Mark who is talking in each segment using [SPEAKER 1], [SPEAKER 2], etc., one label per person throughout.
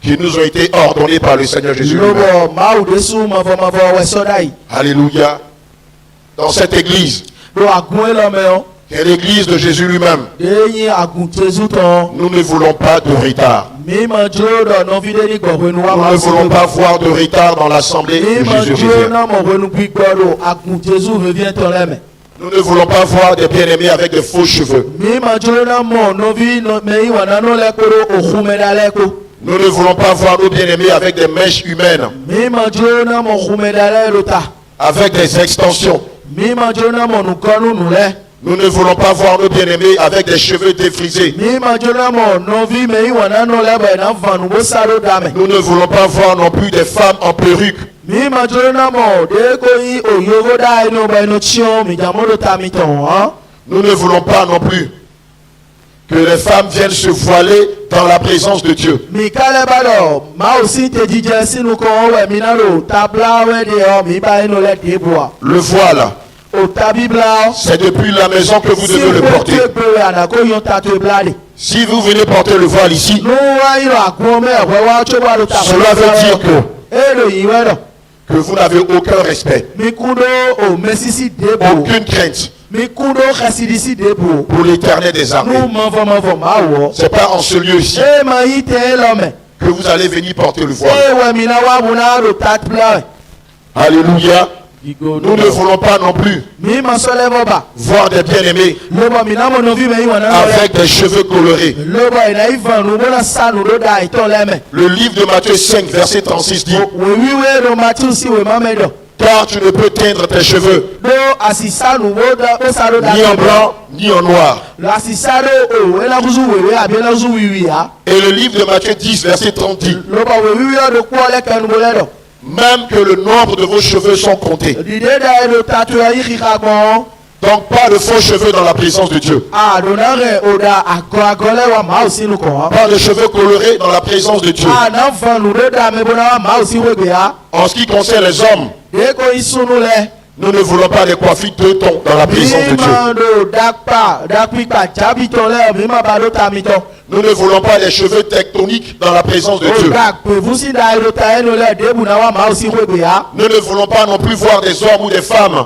[SPEAKER 1] qui nous ont été ordonnés par le Seigneur Jésus lui-même. Alléluia. Dans cette église, qui est l'église de Jésus lui-même, nous ne voulons pas de retard. Nous ne voulons pas voir de retard dans l'assemblée de Jésus revient. Nous ne voulons pas voir des bien-aimés avec de faux cheveux. Nous ne voulons pas voir nos bien-aimés avec des mèches humaines, avec des extensions. Nous ne voulons pas voir nos bien-aimés avec des cheveux défrisés. Nous ne voulons pas voir non plus des femmes en perruque. Nous ne voulons pas non plus que les femmes viennent se voiler dans la présence de Dieu. Le voile, c'est depuis la maison que vous devez le porter. Si vous venez porter le voile ici, cela veut dire que vous n'avez aucun respect, aucune crainte pour l'Éternel des armées. Ce n'est pas en ce lieu-ci que vous allez venir porter le voile. Alléluia. Nous ne voulons pas non plus voir des bien-aimés avec des cheveux colorés. Le livre de Matthieu 5, verset 36 dit: car tu ne peux teindre tes cheveux ni en blanc ni en noir. Et le livre de Matthieu 10, verset 30 dit: même que le nombre de vos cheveux sont comptés. Donc pas de faux cheveux dans la présence de Dieu. Pas de cheveux colorés dans la présence de Dieu. En ce qui concerne les hommes, nous ne voulons pas des coiffures de ton dans la présence de Dieu. Nous ne voulons pas des cheveux tectoniques dans la présence de Dieu. Nous ne voulons pas non plus voir des hommes ou des femmes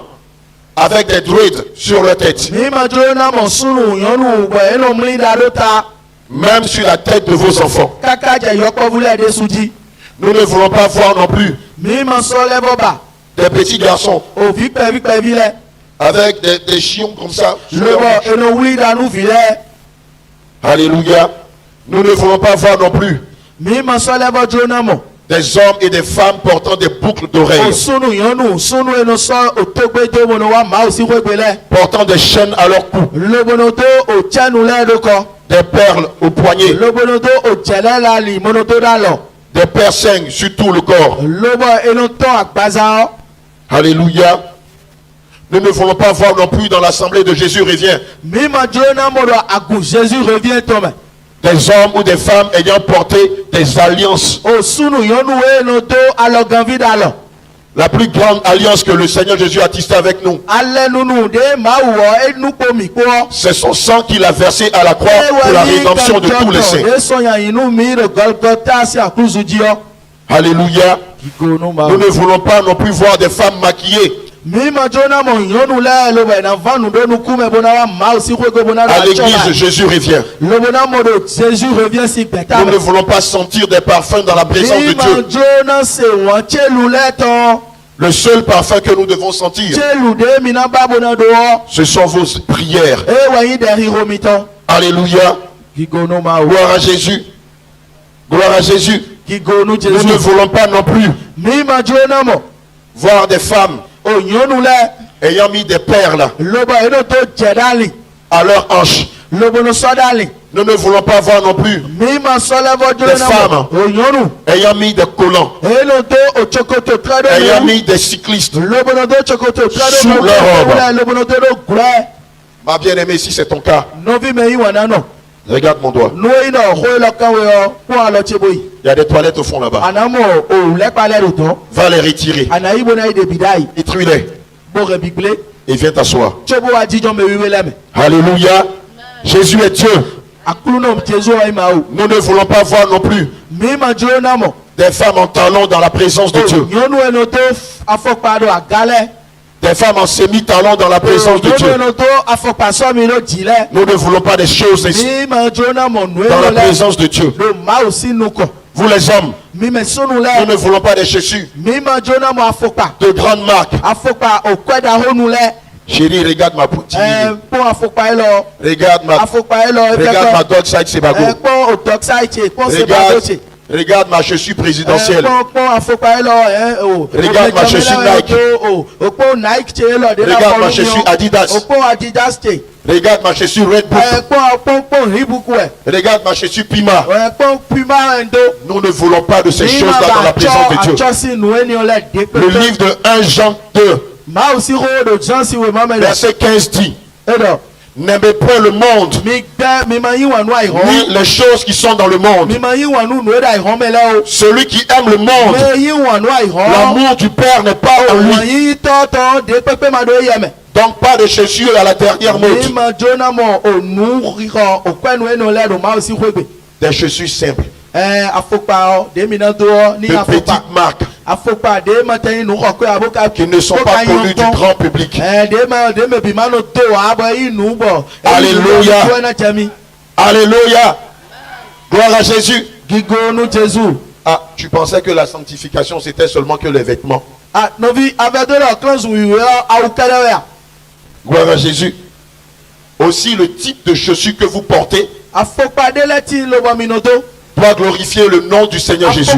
[SPEAKER 1] avec des dreads sur leur tête. Même sur la tête de vos enfants. Nous ne voulons pas voir non plus des petits garçons avec des chiens comme ça. Alléluia. Nous ne voulons pas voir non plus des hommes et des femmes portant des boucles d'oreilles, portant des chaînes à leur cou, des perles au poignet, des piercings sur tout le corps. Alléluia. Nous ne voulons pas voir non plus dans l'assemblée de Jésus revient des hommes ou des femmes ayant porté des alliances. La plus grande alliance que le Seigneur Jésus a tissée avec nous, c'est son sang qu'il a versé à la croix pour la rédemption de tous les saints. Alléluia. Nous ne voulons pas non plus voir des femmes maquillées. À l'église, Jésus revient. Nous ne voulons pas sentir des parfums dans la présence de Dieu. Le seul parfum que nous devons sentir, ce sont vos prières. Alléluia. Gloire à Jésus. Gloire à Jésus. Nous ne voulons pas non plus voir des femmes ayant mis des perles à leurs hanches. Nous ne voulons pas voir non plus des femmes ayant mis des collants, ayant mis des cyclistes sous leur robe. Ma bien-aimée, si c'est ton cas, regarde mon doigt. Il y a des toilettes au fond là-bas. Va les retirer. Détruis-les. Et viens t'asseoir. Alléluia. Jésus est Dieu. Nous ne voulons pas voir non plus des femmes en talons dans la présence de Dieu. Des femmes en semi-talons dans la présence de Dieu. Nous ne voulons pas des choses ainsi dans la présence de Dieu. Vous les hommes, nous ne voulons pas des chaussures de grandes marques. Chérie, regarde ma poutine. Regarde ma dog side Sebago. Regarde ma chaussure présidentielle. Regarde ma chaussure Nike. Regarde ma chaussure Adidas. Regarde ma chaussure Red Bull. Regarde ma chaussure Pima. Nous ne voulons pas de ces choses-là dans la présence de Dieu. Le livre de 1 Jean 2, verset 15 dit: n'aimez point le monde, ni les choses qui sont dans le monde. Celui qui aime le monde, l'amour du Père n'est pas en lui. Donc pas de chaussures à la dernière mode. Des chaussures simples, de petites marques, qui ne sont pas connues du grand public. Alléluia. Alléluia. Gloire à Jésus. Ah, tu pensais que la sanctification c'était seulement que les vêtements. Gloire à Jésus. Aussi le type de chaussures que vous portez doit glorifier le nom du Seigneur Jésus.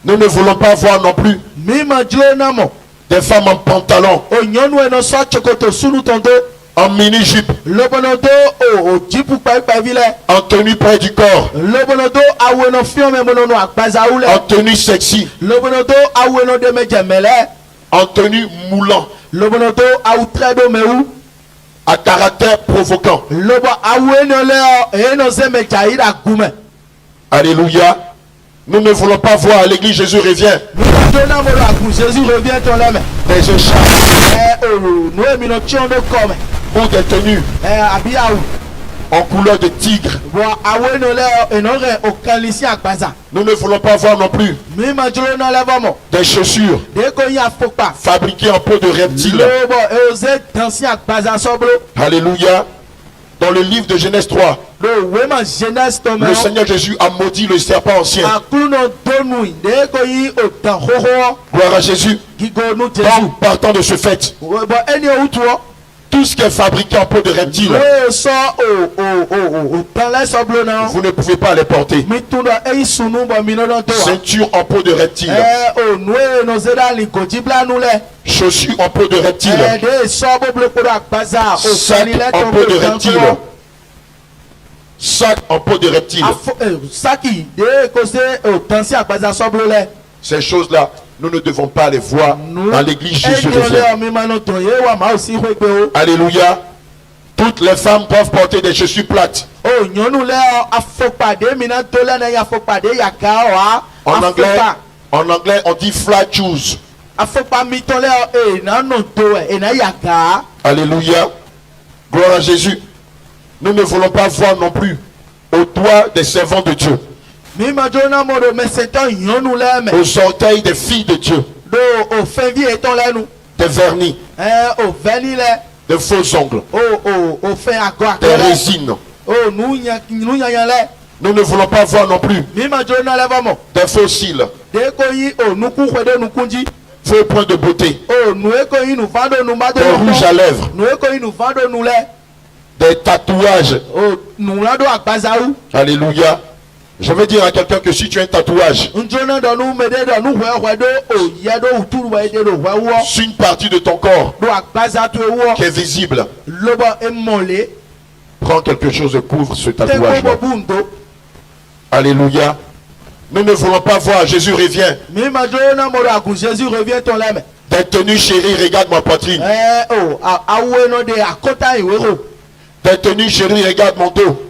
[SPEAKER 1] Nous ne voulons pas voir non plus des femmes en pantalon, en mini-jupe, en tenue près du corps, en tenue sexy, en tenue moulant, à caractère provoquant. Alléluia. Nous ne voulons pas voir à l'église Jésus revient des écharpes ou des tenues en couleur de tigre. Nous ne voulons pas voir non plus des chaussures fabriquées en peau de reptile. Alléluia. Dans le livre de Genèse 3, le Seigneur Jésus a maudit le serpent ancien. Gloire à Jésus. Donc, partant de ce fait, tout ce qui est fabriqué en peau de reptile, vous ne pouvez pas les porter. Ceinture en peau de reptile, chaussures en peau de reptile, sac en peau de reptile, sac en peau de reptile. Ces choses-là, nous ne devons pas les voir dans l'église Jésus revient. Alléluia. Toutes les femmes doivent porter des chaussures plates. En anglais, on dit flat shoes. Alléluia. Gloire à Jésus. Nous ne voulons pas voir non plus aux doigts des servants de Dieu, aux orteils des filles de Dieu, des vernis, des faux ongles, des résines. Nous ne voulons pas voir non plus des faux cils, faux points de beauté, des rouges à lèvres, des tatouages. Alléluia. Je veux dire à quelqu'un que si tu as un tatouage sur une partie de ton corps qui est visible, prends quelque chose et couvre ce tatouage. Alléluia. Nous ne voulons pas voir Jésus revient. Des tenues chéries, regarde ma poitrine. Des tenues chéries, regarde mon dos.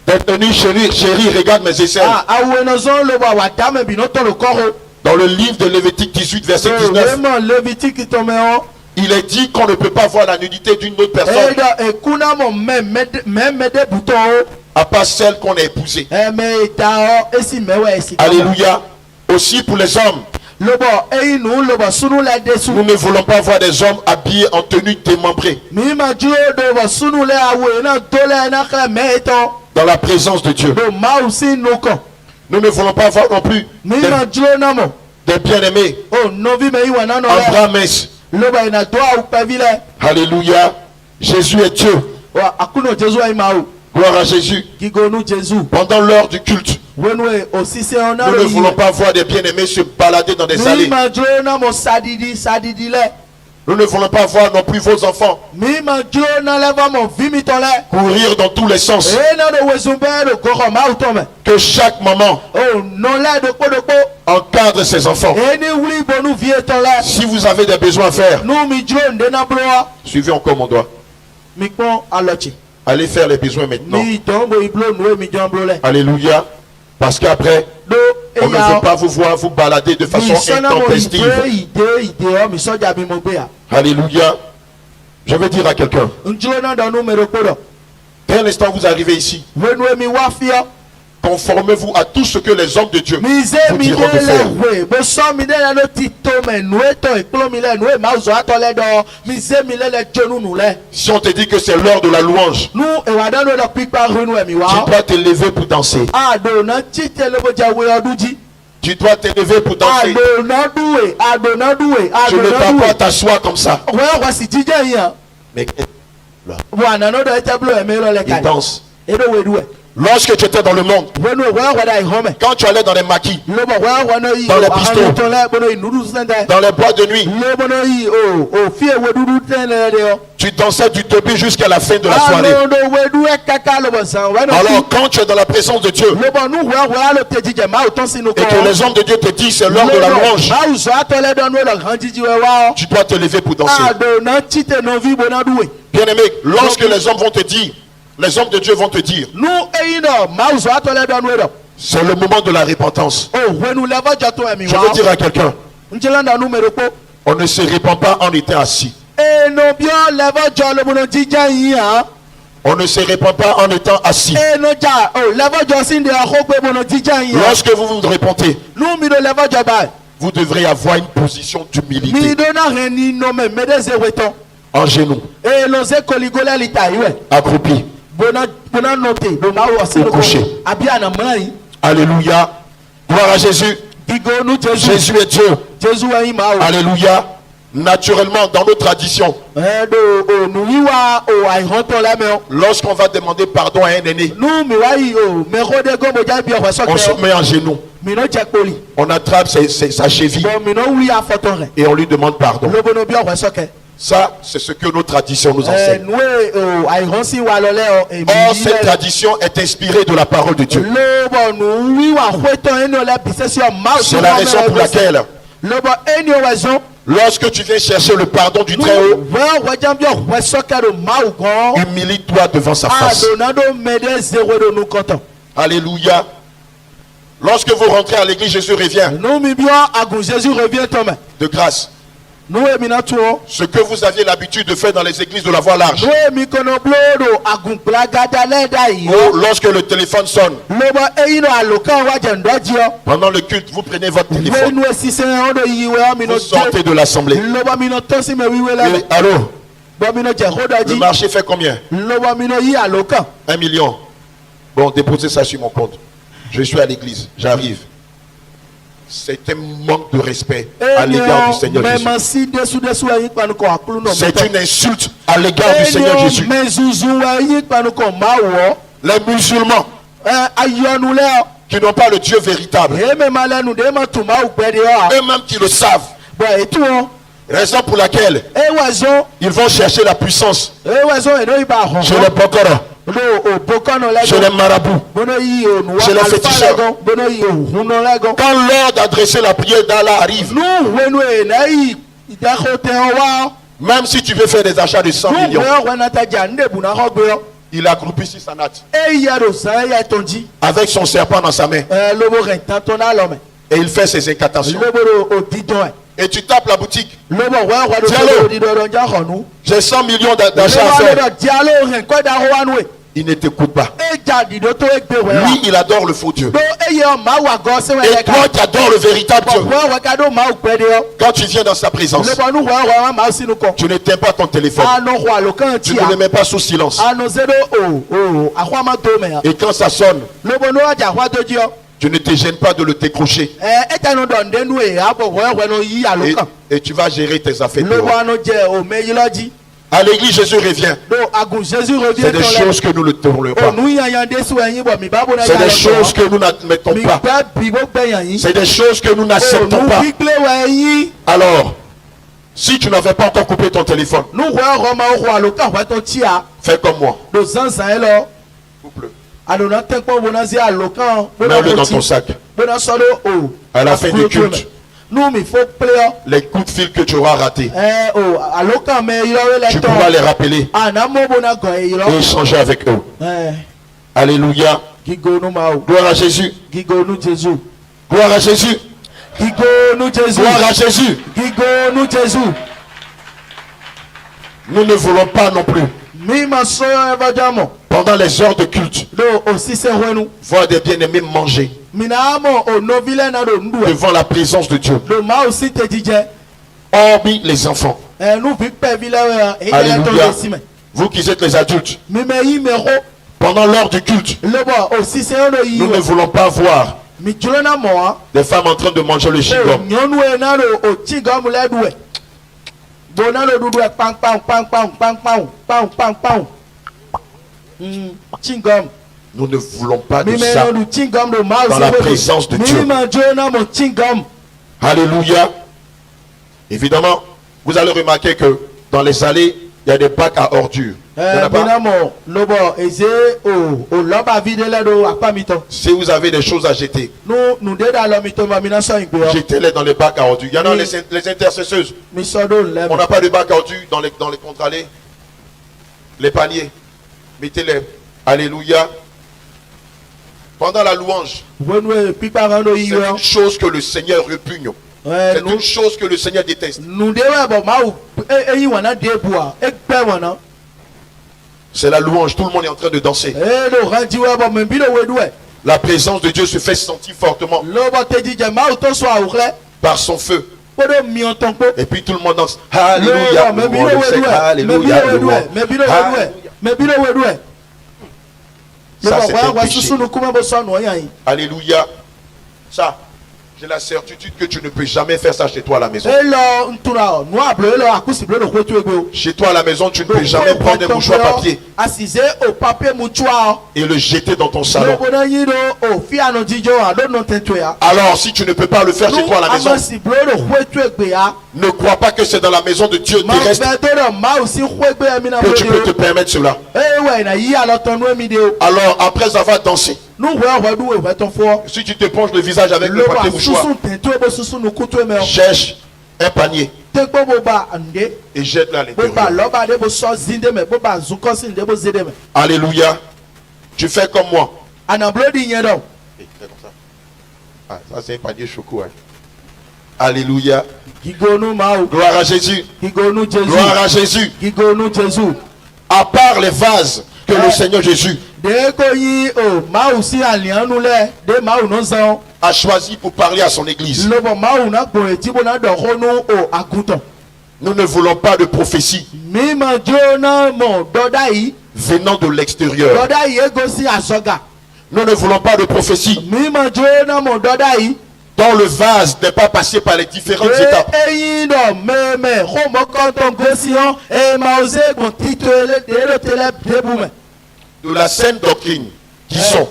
[SPEAKER 1] Des tenues chéries, regarde mes aisselles. Dans le livre de Lévitique 18, verset 19, Il est dit qu'on ne peut pas voir la nudité d'une autre personne à part celle qu'on a épousée. Alléluia. Aussi pour les hommes. Nous ne voulons pas voir des hommes habillés en tenue démembrée dans la présence de Dieu. Nous ne voulons pas voir non plus des bien-aimés en bras minces. Alléluia. Jésus est Dieu. Gloire à Jésus. Pendant l'heure du culte, nous ne voulons pas voir des bien-aimés se balader dans des allées. Nous ne voulons pas voir non plus vos enfants courir dans tous les sens. Que chaque maman encadre ses enfants. Si vous avez des besoins à faire, suivez encore mon doigt. Allez faire les besoins maintenant. Alléluia. Parce qu'après, on ne veut pas vous voir vous balader de façon intempestive. Alléluia. Je vais dire à quelqu'un. Dès l'instant où vous arrivez ici, conformez-vous à tout ce que les hommes de Dieu vous diront de faire. Si on te dit que c'est l'heure de la louange, tu dois te lever pour danser. Tu dois te lever pour danser. Tu ne dois pas t'asseoir comme ça. Mais il danse. Lorsque tu étais dans le monde, quand tu allais dans les maquis, dans les bistrots, dans les boîtes de nuit, tu dansais du début jusqu'à la fin de la soirée. Alors quand tu es dans la présence de Dieu et que les hommes de Dieu te disent c'est l'heure de la louange, tu dois te lever pour danser. Bien aimé, lorsque les hommes vont te dire, les hommes de Dieu vont te dire, c'est le moment de la repentance. Je veux dire à quelqu'un, on ne se répand pas en étant assis. On ne se répand pas en étant assis. Lorsque vous vous répandez, vous devrez avoir une position d'humilité. En genoux. Accroupi. Ou couché. Alléluia. Gloire à Jésus. Jésus est Dieu. Alléluia. Naturellement, dans nos traditions, lorsqu'on va demander pardon à un aîné, on se met en genoux, on attrape sa cheville et on lui demande pardon. Ça, c'est ce que nos traditions nous enseignent. Or, cette tradition est inspirée de la parole de Dieu. C'est la raison pour laquelle, lorsque tu viens chercher le pardon du Très-Haut, humilie-toi devant sa face. Alléluia. Lorsque vous rentrez à l'église, Jésus revient de grâce. Ce que vous aviez l'habitude de faire dans les églises de la voie large. Lorsque le téléphone sonne, pendant le culte, vous prenez votre téléphone. Vous sortez de l'assemblée. Allô? Le marché fait combien? 1 million. Bon, déposez ça sur mon compte. Je suis à l'église, j'arrive. C'est un manque de respect à l'égard du Seigneur Jésus. C'est une insulte à l'égard du Seigneur Jésus. Les musulmans qui n'ont pas le Dieu véritable, eux-mêmes qui le savent, raison pour laquelle ils vont chercher la puissance chez les Bokora, chez les marabouts, chez les féticheurs. Quand l'heure d'adresser la prière d'Allah arrive, même si tu veux faire des achats de 100 millions, il accroupit sur sa natte avec son serpent dans sa main et il fait ses incantations. Et tu tapes la boutique. Diallo, j'ai 100 millions d'achats à faire. Il ne t'écoute pas. Lui, il adore le faux Dieu. Et toi, tu adores le véritable Dieu. Quand tu viens dans sa présence, tu ne t'aimes pas ton téléphone. Tu ne le mets pas sous silence. Et quand ça sonne, tu ne te gênes pas de le décrocher. Et tu vas gérer tes affaires. À l'église, Jésus revient. C'est des choses que nous ne tournons pas. C'est des choses que nous n'admettons pas. C'est des choses que nous n'acceptons pas. Alors, si tu n'avais pas encore coupé ton téléphone, fais comme moi. Coupe-le. Mets-le dans ton sac. À la fin du culte, les coups de fil que tu auras ratés, tu pourras les rappeler et échanger avec eux. Alléluia. Gloire à Jésus. Gloire à Jésus. Gloire à Jésus. Nous ne voulons pas non plus, pendant les heures de culte, voir des bien-aimés manger devant la présence de Dieu. Hormis les enfants. Alléluia. Vous qui êtes les adultes, pendant l'heure du culte, nous ne voulons pas voir des femmes en train de manger le chewing-gum. Nous ne voulons pas de ça dans la présence de Dieu. Alléluia. Évidemment, vous allez remarquer que dans les allées, il y a des bacs à ordures. Si vous avez des choses à jeter, jetez-les dans les bacs à ordures. Il y en a les intercesseuses. On n'a pas de bacs à ordures dans les contre-allées. Les paniers. Mettez-les. Alléluia. Pendant la louange, c'est une chose que le Seigneur répugne. C'est une chose que le Seigneur déteste. C'est la louange. Tout le monde est en train de danser. La présence de Dieu se fait sentir fortement par son feu. Et puis tout le monde danse. Alléluia. Alléluia. Ça, c'est un péché. Alléluia. Ça, j'ai la certitude que tu ne peux jamais faire ça chez toi à la maison. Chez toi à la maison, tu ne peux jamais prendre un mouchoir papier et le jeter dans ton salon. Alors, si tu ne peux pas le faire chez toi à la maison, ne crois pas que c'est dans la maison de Dieu terrestre que tu peux te permettre cela. Alors, après avoir dansé, si tu te penches le visage avec le papier mouchoir, cherche un panier et jette-le à l'intérieur. Alléluia. Tu fais comme moi. Ah, ça c'est un panier choco. Alléluia. Gloire à Jésus. Gloire à Jésus. À part les vases que le Seigneur Jésus a choisi pour parler à son église, nous ne voulons pas de prophétie venant de l'extérieur. Nous ne voulons pas de prophétie dont le vase n'est pas passé par les différentes étapes de la saine doctrine, qui sont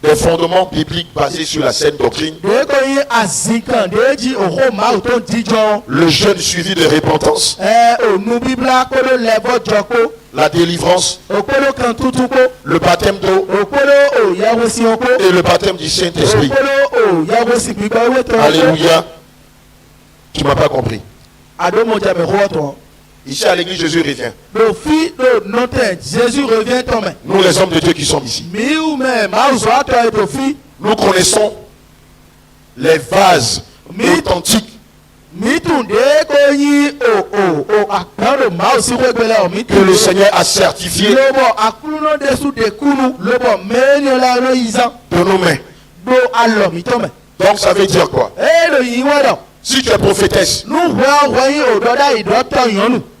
[SPEAKER 1] des fondements bibliques basés sur la saine doctrine, le jeûne suivi de repentance, la délivrance, le baptême d'eau et le baptême du Saint-Esprit. Alléluia. Tu ne m'as pas compris. Ici à l'église, Jésus revient. Nous les hommes de Dieu qui sommes ici, nous connaissons les vases authentique. Que le Seigneur a certifié de nos mains. Donc ça veut dire quoi? Si tu es prophétesse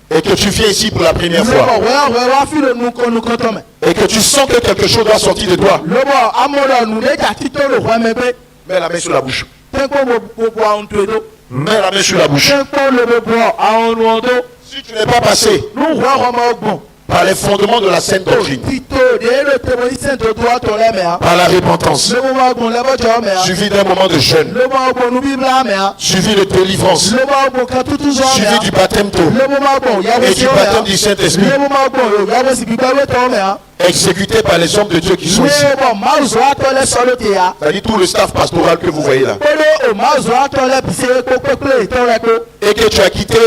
[SPEAKER 1] et que tu viens ici pour la première fois et que tu sens que quelque chose doit sortir de toi, mets la main sur la bouche. Mets la main sur la bouche. Si tu n'es pas passé par les fondements de la sainte doctrine, par la repentance, suivi d'un moment de jeûne, suivi de délivrance, suivi du baptême d'eau et du baptême du Saint-Esprit, exécuté par les hommes de Dieu qui sont ici. C'est-à-dire tout le staff pastoral que vous voyez là. Et que tu as quitté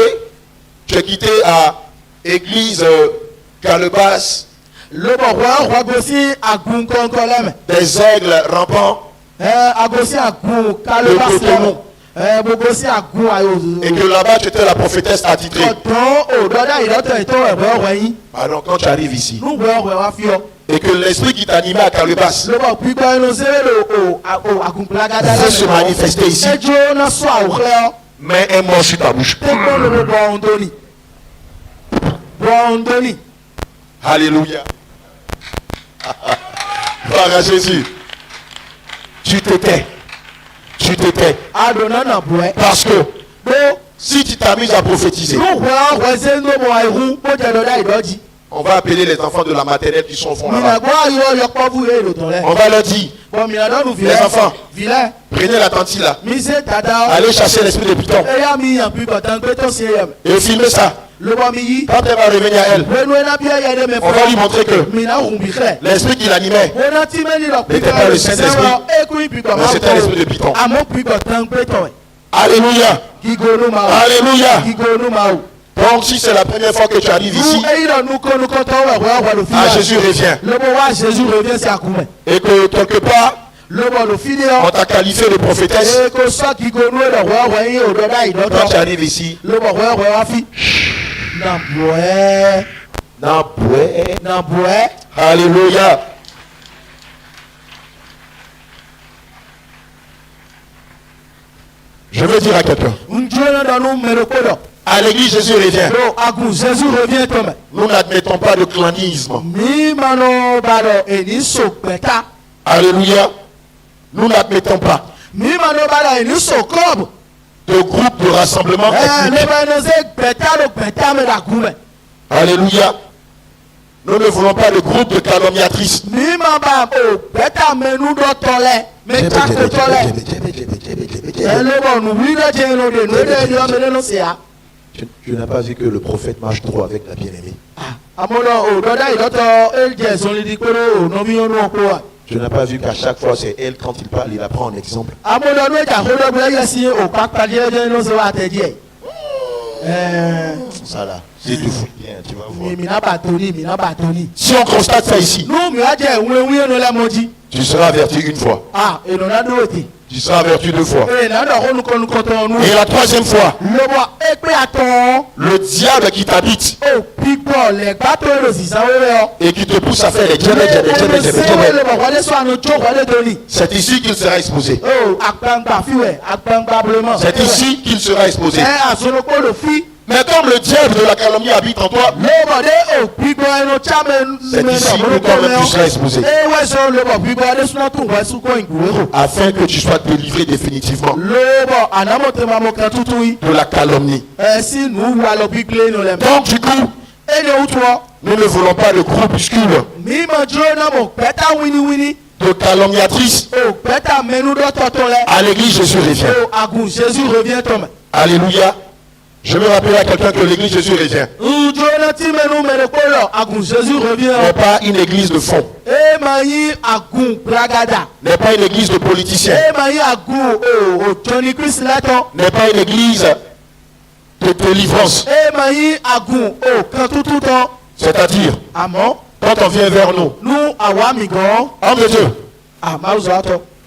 [SPEAKER 1] à église Calebas, des aigles rampants, de Cotonou. Et que là-bas tu étais la prophétesse attitrée. Alors quand tu arrives ici et que l'esprit qui t'animait à Calebas veut se manifester ici, mets un mot sur ta bouche. Alléluia. Gloire à Jésus. Tu t'étais. Parce que si tu t'amuses à prophétiser, on va appeler les enfants de la maternelle qui sont au fond là-bas. On va leur dire, les enfants, prenez la tantille là, allez chasser l'esprit de python et filmez ça. Quand elle va revenir à elle, on va lui montrer que l'esprit qui l'animait n'était pas le Saint-Esprit, mais c'était l'esprit de python. Alléluia. Alléluia. Donc si c'est la première fois que tu arrives ici, Jésus revient. Et que quelque part, on t'a qualifié de prophétesse. Quand tu arrives ici, alléluia. Je veux dire à quelqu'un, à l'église Jésus revient. Nous n'admettons pas de clanisme. Alléluia. Nous n'admettons pas de groupe de rassemblement ethnique. Alléluia. Nous ne voulons pas de groupe de calomniatrices. Tu n'as pas vu que le prophète marche trop avec la bien-aimée. Tu n'as pas vu qu'à chaque fois c'est elle, quand il parle, il la prend en exemple. Ça là, c'est du foot bien, tu vas voir. Si on constate ça ici, tu seras averti une fois. Tu seras averti deux fois. Et la troisième fois, le diable qui t'habite et qui te pousse à faire les djembe. C'est ici qu'il sera exposé. C'est ici qu'il sera exposé. Mais comme le diable de la calomnie habite en toi, c'est ici que toi-même tu seras exposé. Afin que tu sois délivré définitivement de la calomnie. Donc du coup, nous ne voulons pas de groupuscule de calomniatrices. À l'église Jésus revient. Alléluia. Je me rappelle à quelqu'un que l'église Jésus revient n'est pas une église de fond, n'est pas une église de politiciens, n'est pas une église de délivrance. C'est-à-dire, quand on vient vers nous, homme de Dieu,